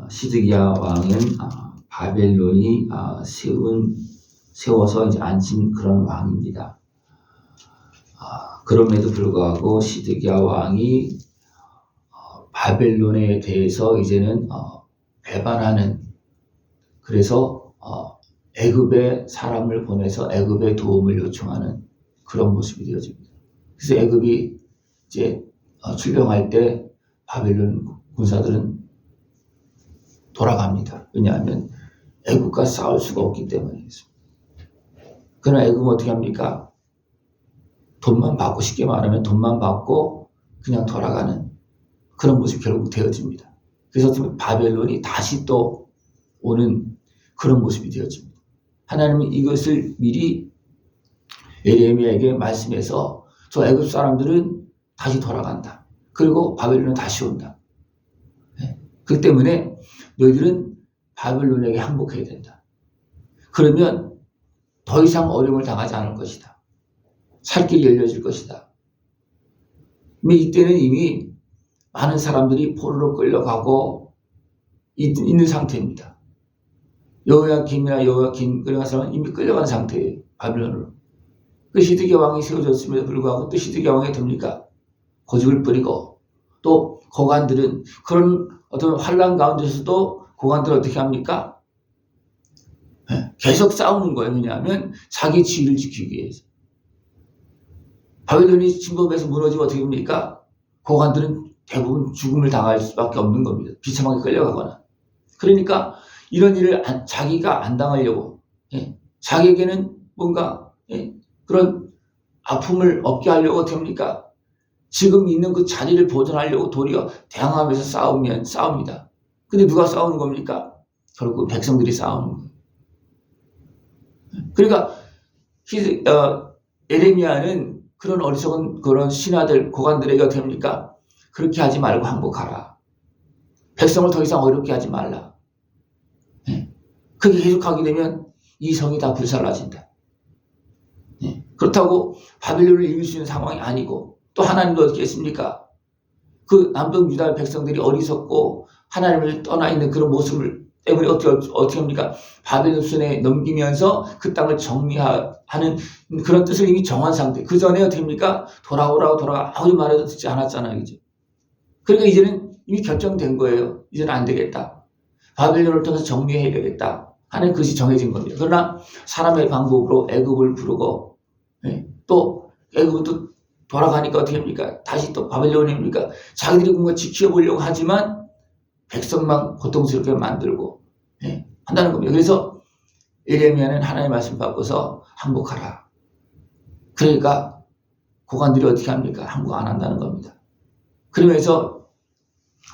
시드기야 왕은 바벨론이 세워서 이제 앉힌 그런 왕입니다. 그럼에도 불구하고 시드기야 왕이 바벨론에 대해서 이제는 배반하는, 그래서 애굽에 사람을 보내서 애굽의 도움을 요청하는 그런 모습이 되어집니다. 그래서 애굽이 이제 출병할 때 바벨론 군사들은 돌아갑니다. 왜냐하면 애굽과 싸울 수가 없기 때문이겠습니다. 그러나 애굽은 어떻게 합니까? 돈만 받고, 쉽게 말하면 돈만 받고 그냥 돌아가는 그런 모습이 결국 되어집니다. 그래서 바벨론이 다시 또 오는 그런 모습이 되어집니다. 하나님은 이것을 미리 예레미야에게 말씀해서 저 애굽 사람들은 다시 돌아간다. 그리고 바벨론은 다시 온다. 그렇기 때문에 너희들은 바벨론에게 항복해야 된다. 그러면 더 이상 어려움을 당하지 않을 것이다. 살 길이 열려질 것이다. 이때는 이미 많은 사람들이 포로로 끌려가고 있는 상태입니다. 여호야김 끌려간 사람은 이미 끌려간 상태예요. 바벨론으로. 그 시드기야 왕이 세워졌음에도 불구하고 또 시드기야 왕이 됩니까? 고집을 부리고, 또 고관들은 그런 어떤 환란 가운데서도 고관들은 어떻게 합니까? 계속 싸우는 거예요. 왜냐하면 자기 지위를 지키기 위해서. 바벨론이 침범해서 무너지면 어떻게 됩니까? 고관들은 대부분 죽음을 당할 수밖에 없는 겁니다. 비참하게 끌려가거나. 그러니까 이런 일을 자기가 안 당하려고, 자기에게는 뭔가 그런 아픔을 없게 하려고 어떻게 합니까? 지금 있는 그 자리를 보존하려고 도리어 대항하면서 싸웁니다. 근데 누가 싸우는 겁니까? 결국 백성들이 싸우는 거예요. 그러니까 예레미야는 그런 어리석은 그런 신하들, 고관들에게 어떻게 합니까? 그렇게 하지 말고 항복하라. 백성을 더 이상 어렵게 하지 말라. 그렇게 계속하게 되면 이 성이 다 불살라진다. 그렇다고 바벨론을 이길 수 있는 상황이 아니고, 또 하나님도 어떻게 했습니까? 그 남동 유다 백성들이 어리석고 하나님을 떠나 있는 그런 모습을 때문에 어떻게 합니까? 바벨론 손에 넘기면서 그 땅을 정리하는 그런 뜻을 이미 정한 상태. 그 전에 어떻게 합니까? 돌아가 아무리 말해도 듣지 않았잖아요. 그죠? 그러니까 이제는 이미 결정된 거예요. 이제는 안 되겠다. 바벨론을 통해서 정리해야 되겠다 하는 것이 정해진 겁니다. 그러나 사람의 방법으로 애굽을 부르고, 또 애굽은 또 돌아가니까 어떻게 합니까? 다시 또 바벨론입니까? 자기들이 뭔가 지켜보려고 하지만 백성만 고통스럽게 만들고 한다는 겁니다. 그래서 예레미야는 하나님의 말씀 받고서 항복하라. 그러니까 고관들이 어떻게 합니까? 항복 안 한다는 겁니다. 그러면서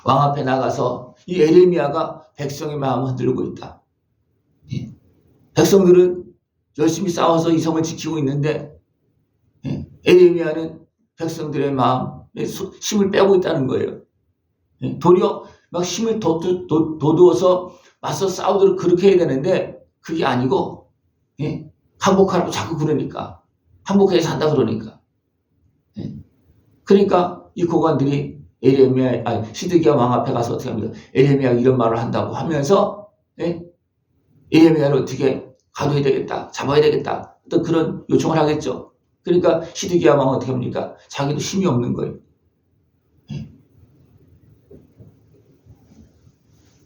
왕 앞에 나가서 이 예레미야가 백성의 마음을 흔들고 있다. 백성들은 열심히 싸워서 이 성을 지키고 있는데 예레미야는 백성들의 마음에 힘을 빼고 있다는 거예요. 도리어 막 힘을 돋우어서 맞서 싸우도록 그렇게 해야 되는데 그게 아니고 항복하라고 자꾸 그러니까, 항복해서 산다 그러니까. 그러니까 이 고관들이 시드기야 왕 앞에 가서 어떻게 합니까? 예레미야가 이런 말을 한다고 하면서 예레미야를 어떻게 가둬야 되겠다, 잡아야 되겠다, 또 그런 요청을 하겠죠. 그러니까 시드기야 왕은 어떻게 합니까? 자기도 힘이 없는 거예요.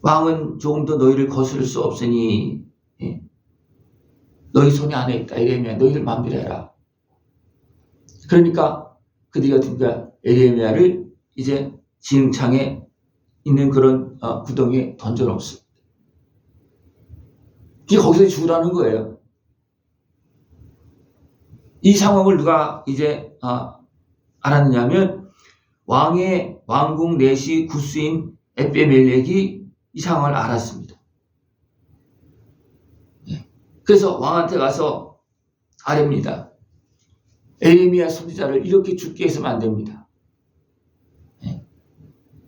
왕은 조금 더 너희를 거스를 수 없으니 너희 손이 안에 있다. 예레미야, 너희들 마음대로 해라. 그러니까 그들이 어떻게 예레미야를 이제 지흥창에 있는 그런 구덩이에 던져놓습니다. 이게 거기서 죽으라는 거예요. 이 상황을 누가 이제 알았느냐 하면 왕궁 내시 구스인 에베멜렉이 이 상황을 알았습니다. 그래서 왕한테 가서 아뢰입니다. 예레미야 선지자를 이렇게 죽게 해서는 안 됩니다.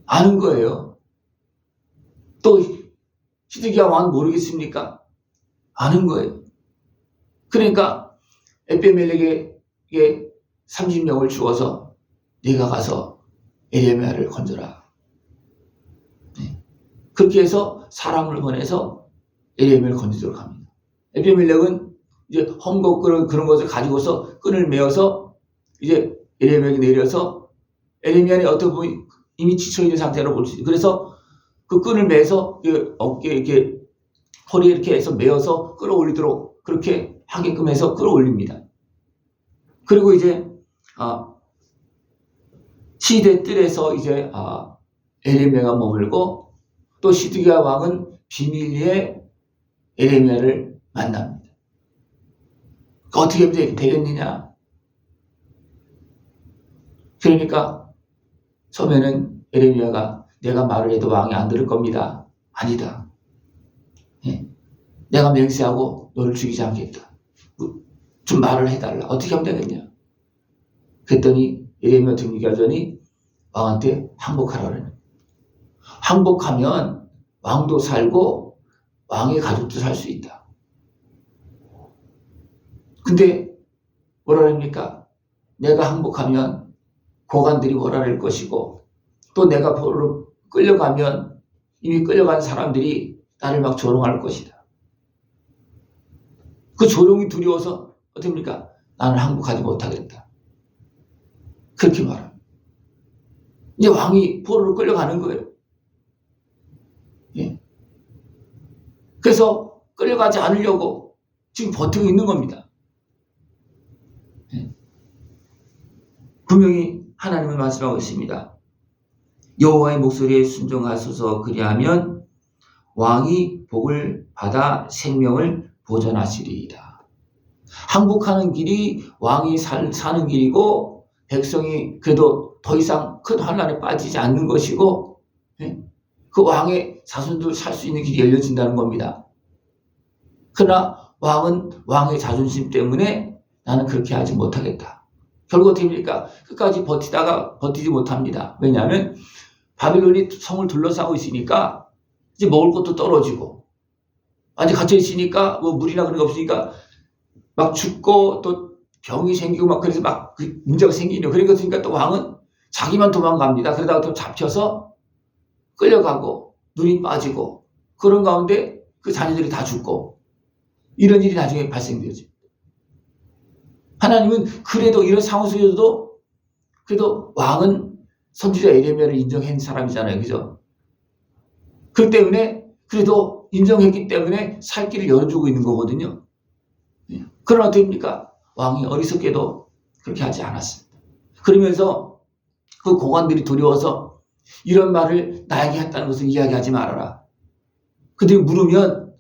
아는 거예요. 또 시드기야 왕은 모르겠습니까? 아는 거예요. 그러니까 에베멜렉에게 30명을 주어서 네가 가서 예레미야를 건져라. 그렇게 해서 사람을 보내서 에레미야를 건지도록 합니다. 에비멜렉은 이제 헝겊 그런 것을 가지고서 끈을 메어서 이제 에레미야에게 내려서 에레미야는 어떻게 보면 이미 지쳐있는 상태로 볼 수 있어요. 그래서 그 끈을 매서 어깨에 이렇게 허리에 이렇게 해서 메어서 끌어올리도록 그렇게 하게끔 해서 끌어올립니다. 그리고 이제 시대 뜰에서 이제 에레미야가 머물고 또 시드기야 왕은 비밀리에 에레미야를 만납니다. 어떻게 하면 되겠느냐? 그러니까 처음에는 에레미야가 내가 말을 해도 왕이 안 들을 겁니다. 아니다. 내가 맹세하고 너를 죽이지 않겠다. 좀 말을 해달라. 어떻게 하면 되겠냐? 그랬더니 에레미야 듣기가 하더니 왕한테 항복하라 그래요. 항복하면 왕도 살고 왕의 가족도 살 수 있다. 근데 뭐라 그럽니까? 내가 항복하면 고관들이 뭐라 할 것이고 또 내가 포로로 끌려가면 이미 끌려간 사람들이 나를 막 조롱할 것이다. 그 조롱이 두려워서 어떻게 합니까? 나는 항복하지 못하겠다. 그렇게 말합니다. 이제 왕이 포로로 끌려가는 거예요. 예. 그래서 끌려가지 않으려고 지금 버티고 있는 겁니다. 예. 분명히 하나님은 말씀하고 있습니다. 여호와의 목소리에 순종하소서 그리하면 왕이 복을 받아 생명을 보존하시리이다. 항복하는 길이 왕이 사는 길이고 백성이 그래도 더 이상 큰 환난에 빠지지 않는 것이고 그 왕의 자손도 살 수 있는 길이 열려진다는 겁니다. 그러나 왕은 왕의 자존심 때문에 나는 그렇게 하지 못하겠다. 결국 어떻게 됩니까? 끝까지 버티다가 버티지 못합니다. 왜냐하면 바빌론이 성을 둘러싸고 있으니까 이제 먹을 것도 떨어지고 아직 갇혀 있으니까 뭐 물이나 그런 게 없으니까 막 죽고 또 병이 생기고 막 그래서 막 문제가 생기네요. 그러니까 또 왕은 자기만 도망갑니다. 그러다가 또 잡혀서 끌려가고 눈이 빠지고 그런 가운데 그 자녀들이 다 죽고 이런 일이 나중에 발생되죠. 하나님은 그래도 이런 상황 속에서도 그래도 왕은 선지자 에레미야를 인정한 사람이잖아요. 그죠? 그렇기 때문에 그래도 인정했기 때문에 살 길을 열어주고 있는 거거든요. 그러나 어떻습니까? 왕이 어리석게도 그렇게 하지 않았습니다. 그러면서 그 고관들이 두려워서 이런 말을 나에게 했다는 것을 이야기하지 말아라. 그들이 물으면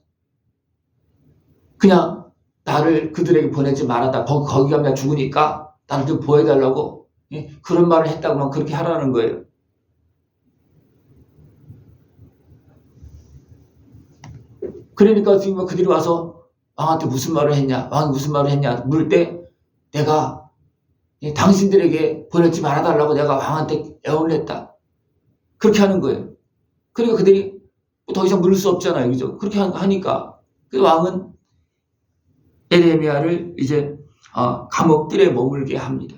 그냥 나를 그들에게 보내지 말아다. 거기 가면 나 죽으니까 나를 좀 보여달라고 그런 말을 했다고만 그렇게 하라는 거예요. 그러니까 지금 그들이 와서 왕한테 무슨 말을 했냐, 왕이 무슨 말을 했냐 물을 때 내가 당신들에게 보내지 말아달라고 내가 왕한테 애원을 했다. 그렇게 하는 거예요. 그러니까 그들이 더 이상 물을 수 없잖아요. 그죠? 그렇게 하니까 그 왕은 에레미야를 이제 감옥들에 머물게 합니다.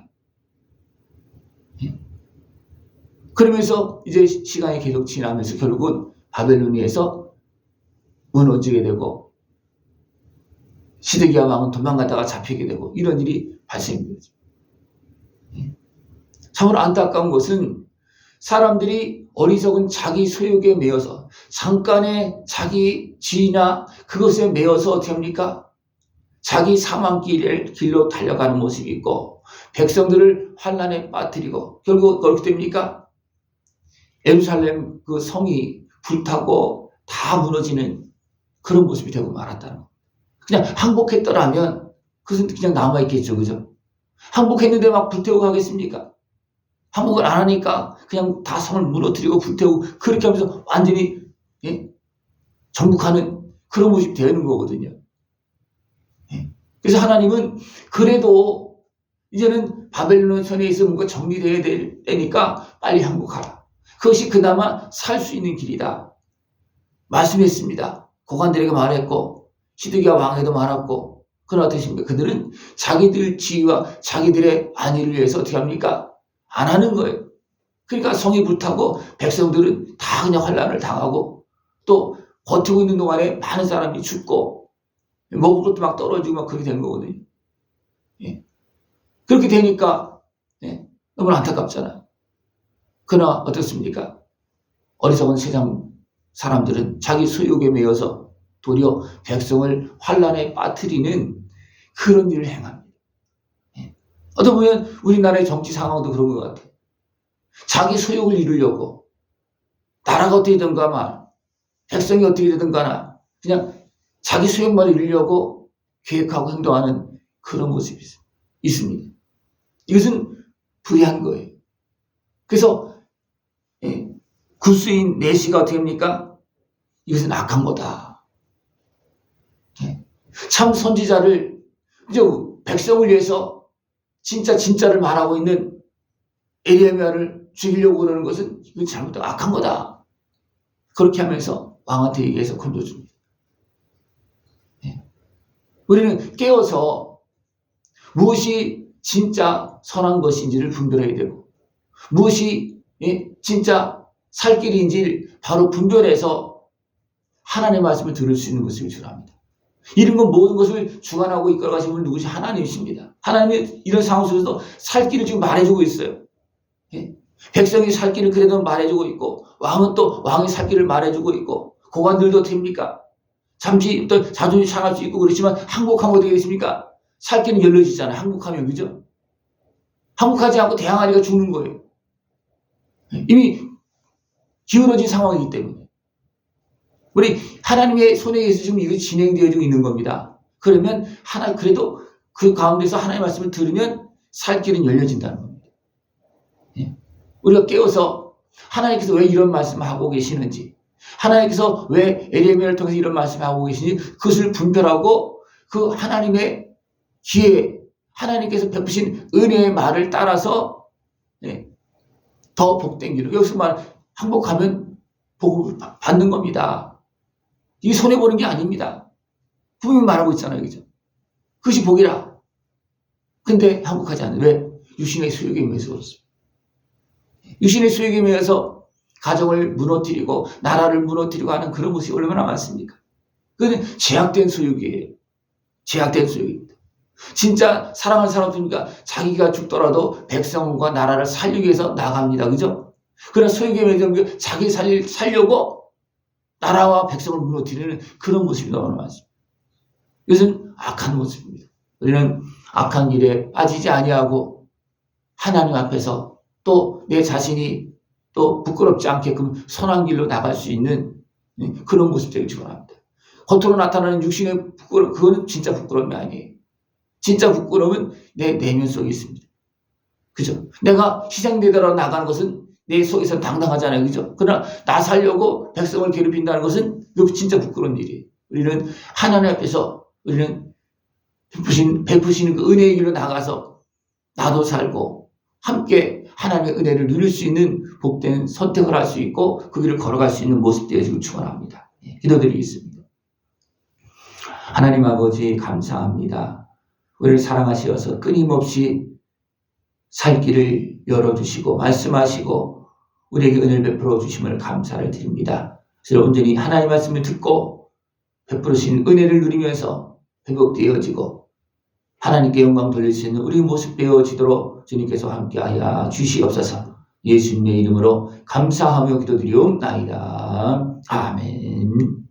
그러면서 이제 시간이 계속 지나면서 결국은 바벨로니아에서 무너지게 되고 시드기야 왕은 도망가다가 잡히게 되고 이런 일이 발생되죠. 참으로 안타까운 것은 사람들이 어리석은 자기 소욕에 매여서 잠깐의 자기 지위나 그것에 매여서 어떻게 합니까? 자기 사망길로 달려가는 모습이 있고 백성들을 환난에 빠뜨리고 결국 어떻게 됩니까? 예루살렘 그 성이 불타고 다 무너지는 그런 모습이 되고 말았다는 거. 그냥 항복했더라면 그것은 그냥 남아있겠죠. 그죠? 항복했는데 막 불태우고 가겠습니까? 항복을 안 하니까 그냥 다 성을 무너뜨리고 불태우고 그렇게 하면서 완전히 정복하는 그런 모습이 되는 거거든요. 그래서 하나님은 그래도 이제는 바벨론 손에서 뭔가 정리되어야 될 때니까 빨리 항복하라. 그것이 그나마 살 수 있는 길이다. 말씀했습니다. 고관들에게 말했고 시드기야 왕에도 말했고 그러나 어떠십니까? 그들은 자기들 지위와 자기들의 안위를 위해서 어떻게 합니까? 안 하는 거예요. 그러니까 성이 불타고 백성들은 다 그냥 환난을 당하고 또 버티고 있는 동안에 많은 사람이 죽고 먹을 것도 막 떨어지고 막 그렇게 된 거거든요. 예. 그렇게 되니까 너무 안타깝잖아요. 그러나 어떻습니까? 어리석은 세상 사람들은 자기 소욕에 매여서 도리어 백성을 환란에 빠뜨리는 그런 일을 행합니다. 어떻게 보면 우리나라의 정치 상황도 그런 것 같아요. 자기 소욕을 이루려고 나라가 어떻게 되든가 말, 백성이 어떻게 되든가 그냥 자기 소욕만 이루려고 계획하고 행동하는 그런 모습이 있습니다. 이것은 불의한 거예요. 그래서 구스인 내시가 어떻게 합니까? 이것은 악한 거다. 참 선지자를 백성을 위해서 진짜를 말하고 있는 에레미야를 죽이려고 그러는 것은 이건 잘못된 악한 거다. 그렇게 하면서 왕한테 얘기해서 건져줍니다. 우리는 깨어서 무엇이 진짜 선한 것인지를 분별해야 되고 무엇이 진짜 살 길인지를 바로 분별해서 하나님의 말씀을 들을 수 있는 것을 주랍니다. 이런 건 모든 것을 주관하고 이끌어가시는 분은 누구시? 하나님이십니다. 하나님이 이런 상황 속에서도 살 길을 지금 말해주고 있어요. 백성이 살 길을 그래도 말해주고 있고 왕은 또 왕의 살 길을 말해주고 있고 고관들도 됩니까? 잠시 또 자존심 상할 수 있고 그렇지만 항복하면 어떻게 되겠습니까? 살 길은 열려지잖아요. 항복하면. 그죠? 항복하지 않고 대항하니까 죽는 거예요. 이미 기울어진 상황이기 때문에. 우리 하나님의 손에 의해서 지금 이거 진행되어지고 있는 겁니다. 그러면 그래도 그 가운데서 하나님의 말씀을 들으면 살 길은 열려진다는 겁니다. 우리가 깨어서 하나님께서 왜 이런 말씀을 하고 계시는지, 하나님께서 왜 에레미야를 통해서 이런 말씀을 하고 계시는지 그것을 분별하고 그 하나님의 기회, 하나님께서 베푸신 은혜의 말을 따라서 더 복된 길로, 여기서 항복하면 복을 받는 겁니다. 이게 손해보는 게 아닙니다. 분명히 말하고 있잖아요. 그죠? 그것이 복이라. 근데 항복하지 않는. 왜? 육신의 수욕에 매여서 그렇습니다. 육신의 수욕에 매여서 가정을 무너뜨리고 나라를 무너뜨리고 하는 그런 모습이 얼마나 많습니까? 그것은 제약된 수욕이에요. 제약된 수욕입니다. 진짜 사랑하는 사람들입니까? 자기가 죽더라도 백성과 나라를 살리기 위해서 나갑니다. 그죠? 그러나 소유의 매점 자기 살려고 나라와 백성을 무너뜨리는 그런 모습이 너무 많습니다. 이것은 악한 모습입니다. 우리는 악한 일에 빠지지 아니하고 하나님 앞에서 또 내 자신이 또 부끄럽지 않게끔 선한 길로 나갈 수 있는 그런 모습 되길 축원합니다. 겉으로 나타나는 육신의 부끄러움, 그거는 진짜 부끄러움이 아니에요. 진짜 부끄러움은 내 내면 속에 있습니다. 그죠? 내가 희생되더라도 나가는 것은 내 속에서 당당하잖아요. 그죠? 그러나 나 살려고 백성을 괴롭힌다는 것은 그거 진짜 부끄러운 일이에요. 우리는 하나님 앞에서 우리는 베푸시는 그 은혜의 길로 나가서 나도 살고 함께 하나님의 은혜를 누릴 수 있는 복된 선택을 할 수 있고 그 길을 걸어갈 수 있는 모습 되어지길 축원합니다. 기도드리겠습니다. 하나님 아버지 감사합니다. 우리를 사랑하시어서 끊임없이 살 길을 열어주시고 말씀하시고 우리에게 은혜를 베풀어 주심을 감사를 드립니다. 그래서 온전히 하나님의 말씀을 듣고 베풀으신 은혜를 누리면서 회복되어지고 하나님께 영광 돌릴 수 있는 우리 모습 되어지도록 주님께서 함께하여 주시옵소서. 예수님의 이름으로 감사하며 기도드리옵나이다. 아멘.